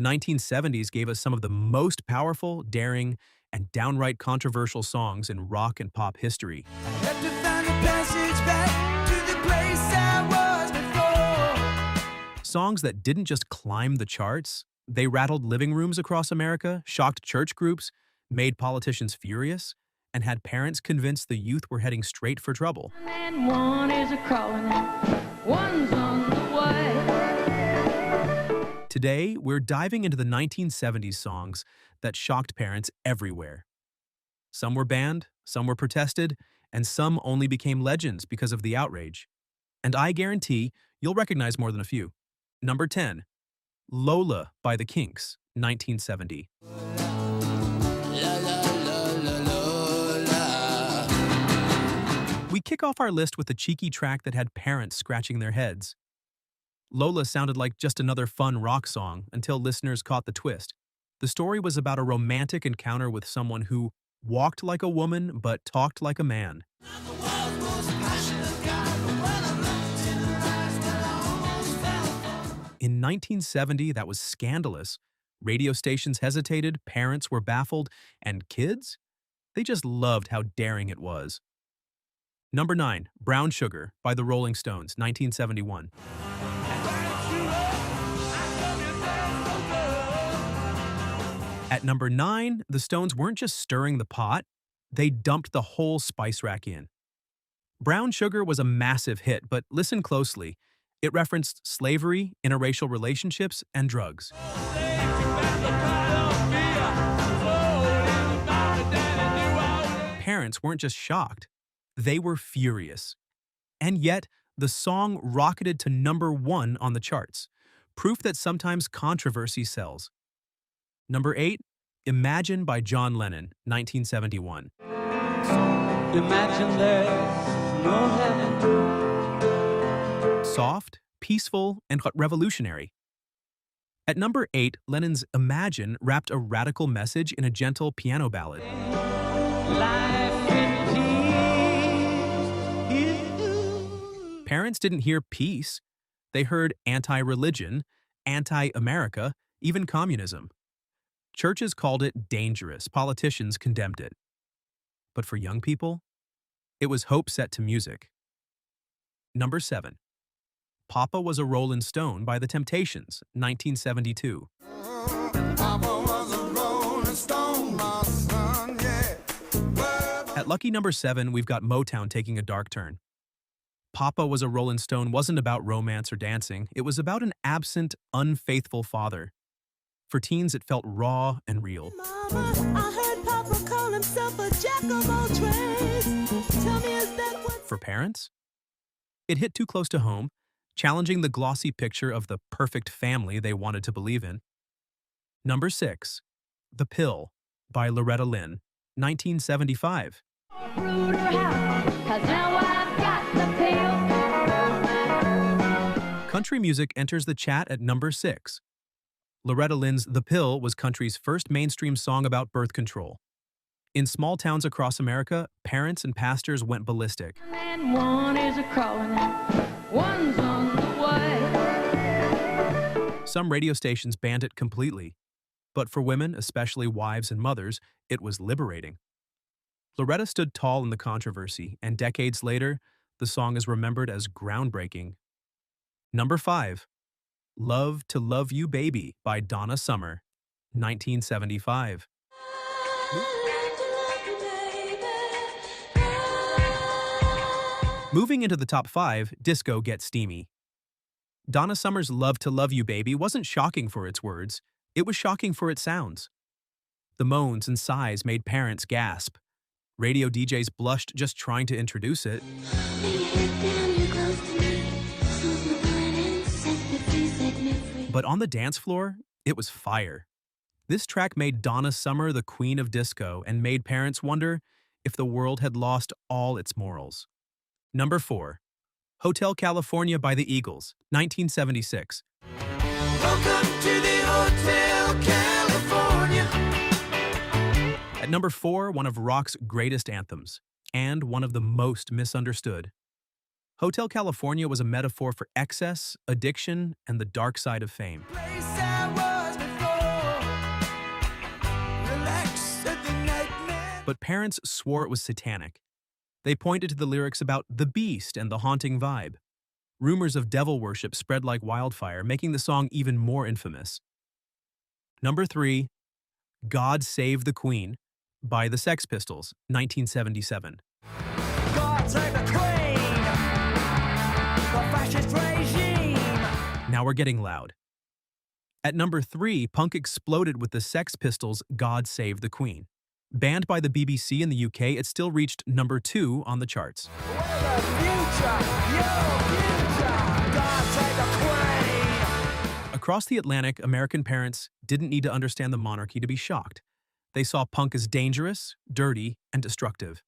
The 1970s gave us some of the most powerful, daring, and downright controversial songs in rock and pop history. Have to find a passage back to the place I was before. Songs that didn't just climb the charts, they rattled living rooms across America, shocked church groups, made politicians furious, and had parents convinced the youth were heading straight for trouble. And one is a-crawling, one's on the way. Today, we're diving into the 1970s songs that shocked parents everywhere. Some were banned, some were protested, and some only became legends because of the outrage. And I guarantee you'll recognize more than a few. Number 10, Lola by the Kinks, 1970. We kick off our list with a cheeky track that had parents scratching their heads. Lola sounded like just another fun rock song until listeners caught the twist. The story was about a romantic encounter with someone who walked like a woman but talked like a man. In 1970, that was scandalous. Radio stations hesitated, parents were baffled, and kids? They just loved how daring it was. Number 9, Brown Sugar by the Rolling Stones, 1971. At number 9, the Stones weren't just stirring the pot, they dumped the whole spice rack in. Brown Sugar was a massive hit, but listen closely. It referenced slavery, interracial relationships, and drugs. Parents weren't just shocked, they were furious. And yet, the song rocketed to number 1 on the charts, proof that sometimes controversy sells. Number 8, Imagine by John Lennon, 1971. Imagine there's no heaven. Soft, peaceful, and revolutionary. At number 8, Lennon's Imagine wrapped a radical message in a gentle piano ballad. Life in peace. Parents didn't hear peace. They heard anti-religion, anti-America, even communism. Churches called it dangerous. Politicians condemned it. But for young people, it was hope set to music. Number 7, Papa Was a Rollin' Stone by The Temptations, 1972. Papa was a rolling stone, my son, yeah. At lucky number 7, we've got Motown taking a dark turn. Papa Was a Rollin' Stone wasn't about romance or dancing. It was about an absent, unfaithful father. For teens, it felt raw and real. Mama, I heard Papa call himself a jack of all trades. Tell me, is that what... For parents, it hit too close to home, challenging the glossy picture of the perfect family they wanted to believe in. Number 6, The Pill by Loretta Lynn, 1975. Rude or how? 'Cause now I've got the pill. Country music enters the chat at number 6. Loretta Lynn's The Pill was country's first mainstream song about birth control. In small towns across America, parents and pastors went ballistic. And one is a-crawling, one's on the way. Some radio stations banned it completely. But for women, especially wives and mothers, it was liberating. Loretta stood tall in the controversy, and decades later, the song is remembered as groundbreaking. Number 5, Love to Love You Baby by Donna Summer, 1975. Moving into the top 5, disco gets steamy. Donna Summer's Love to Love You Baby wasn't shocking for its words, it was shocking for its sounds. The moans and sighs made parents gasp. Radio DJs blushed just trying to introduce it. But on the dance floor, it was fire. This track made Donna Summer the queen of disco and made parents wonder if the world had lost all its morals. Number 4, Hotel California by the Eagles, 1976. Welcome to the Hotel California. At number 4, one of rock's greatest anthems, and one of the most misunderstood. Hotel California was a metaphor for excess, addiction, and the dark side of fame. Place I was before. But parents swore it was satanic. They pointed to the lyrics about the beast and the haunting vibe. Rumors of devil worship spread like wildfire, making the song even more infamous. Number 3, God Save the Queen by the Sex Pistols, 1977. God save the Queen, the fascist regime. Now we're getting loud. At number 3, punk exploded with the Sex Pistols' God Save the Queen. Banned by the BBC in the UK, it still reached number 2 on the charts. We're the future, your future. God save the Queen. Across the Atlantic, American parents didn't need to understand the monarchy to be shocked. They saw punk as dangerous, dirty, and destructive.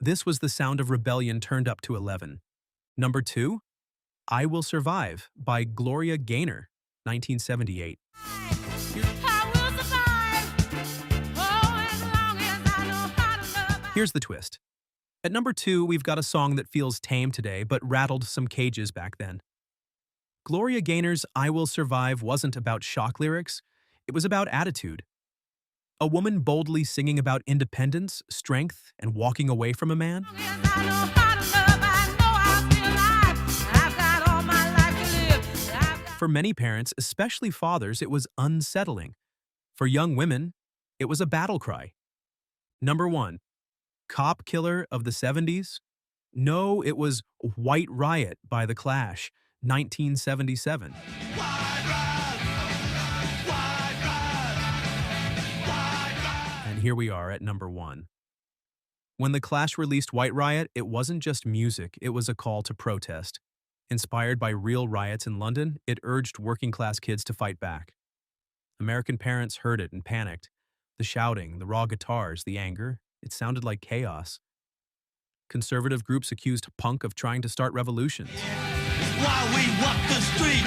This was the sound of rebellion turned up to 11. Number 2, I Will Survive by Gloria Gaynor, 1978. Here's the twist. At number 2, we've got a song that feels tame today, but rattled some cages back then. Gloria Gaynor's I Will Survive wasn't about shock lyrics, it was about attitude. A woman boldly singing about independence, strength, and walking away from a man. For many parents, especially fathers, it was unsettling. For young women, it was a battle cry. Number 1, Cop Killer of the 70s? No, it was White Riot by The Clash, 1977. And here we are at number 1. When The Clash released White Riot, it wasn't just music, it was a call to protest. Inspired by real riots in London, it urged working-class kids to fight back. American parents heard it and panicked. The shouting, the raw guitars, the anger, it sounded like chaos. Conservative groups accused punk of trying to start revolutions. While we walk the street,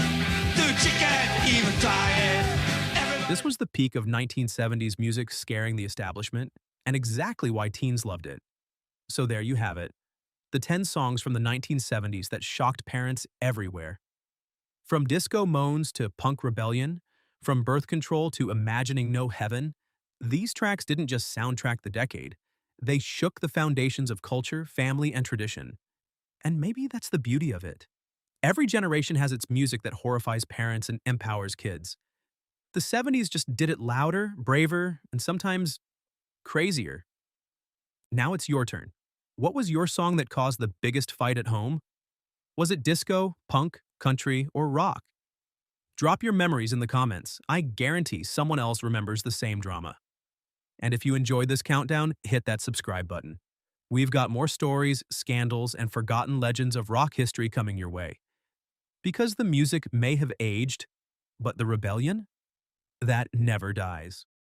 the chicken even tired. This was the peak of 1970s music scaring the establishment, and exactly why teens loved it. So there you have it. The 10 songs from the 1970s that shocked parents everywhere. From disco moans to punk rebellion, from birth control to imagining no heaven, these tracks didn't just soundtrack the decade. They shook the foundations of culture, family, and tradition. And maybe that's the beauty of it. Every generation has its music that horrifies parents and empowers kids. The 70s just did it louder, braver, and sometimes crazier. Now it's your turn. What was your song that caused the biggest fight at home? Was it disco, punk, country, or rock? Drop your memories in the comments. I guarantee someone else remembers the same drama. And if you enjoyed this countdown, hit that subscribe button. We've got more stories, scandals, and forgotten legends of rock history coming your way. Because the music may have aged, but the rebellion? That never dies.